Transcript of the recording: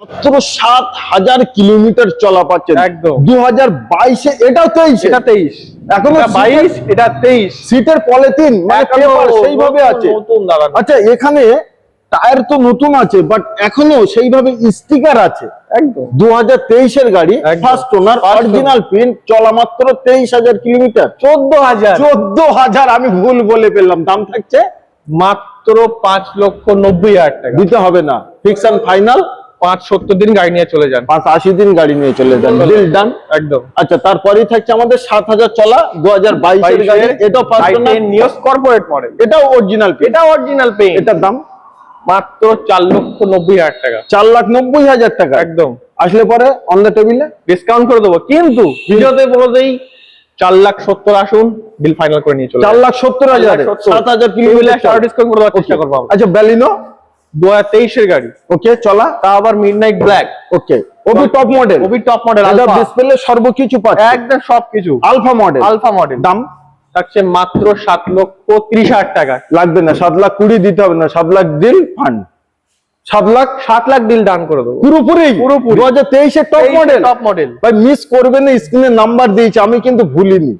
মাত্র ৭,০০০ কিলোমিটার চলা পাচ্ছেন একদম 2022-এ। এটাও 23, এটা 23, এখনো 22, এটা 23। সিটের পলিথিন মানে পেপার সেইভাবে আছে। নতুন দাঁড়ানো। আচ্ছা, এখানে টায়ার তো নতুন আছে, বাট এখনো সেইভাবে স্টিকার আছে। একদম 2023-এর গাড়ি, একদম। First owner, First original print, চলা মাত্র 23,০০০ কিলোমিটার। 14,000, 14,০০০, আমি ভুল বলে ফেললাম। দাম থাকছে মাত্র 5,90,000 টাকা। দিতে হবে না, ফিক্স এন্ড ফাইনাল। 570 দিন গাড়ি নিয়ে চলে যান, 580 দিন গাড়ি নিয়ে চলে যান, ডিল ডান। একদম। আচ্ছা, তারপরেই থাকছে আমাদের 7,০০০ চলা 2022-এর গাড়ি, এটাও first owner, news corporate model, এটাও অরিজিনাল পেন্ট। এটা অরিজিনাল পেইন্ট। এটার দাম মাত্র 4,90,000 টাকা, 4,90,000 টাকা। একদম। আসলে পরে অন দ্য টেবিলে ডিসকাউন্ট করে দেবো, কিন্তু ভিডিওতে বলে দেই 4,70,000 আসুন, বিল ফাইনাল করে নিয়ে চলে যান। 4,70,000, 7,000 কিলোমিটার। ডিসকাউন্ট করে দেওয়ার চেষ্টা করবো আমরা। আচ্ছা, ব্যালিনো 2023-এর গাড়ি, ওকে চলা, তা আবার মিডনাইট ব্ল্যাক, ওকে ওবি টপ মডেল, ওবি টপ মডেল, এটা ডিসপ্লে সর্বকিছু পাচ্ছে, একদম সবকিছু আলফা মডেল। Alpha model. দাম থাকছে মাত্র 7,30,000 টাকা। লাগবে না, 7,20,000 দিতে হবে না, 7,00,000 deal fund, 7 lakh deal done করে দেবো পুরোপুরি। পুরোপুরি 2023-এর টপ মডেল। Top model. ভাই মিস করবেন না, স্ক্রিনে নাম্বার দিয়েছে, আমি কিন্তু ভুলিনি।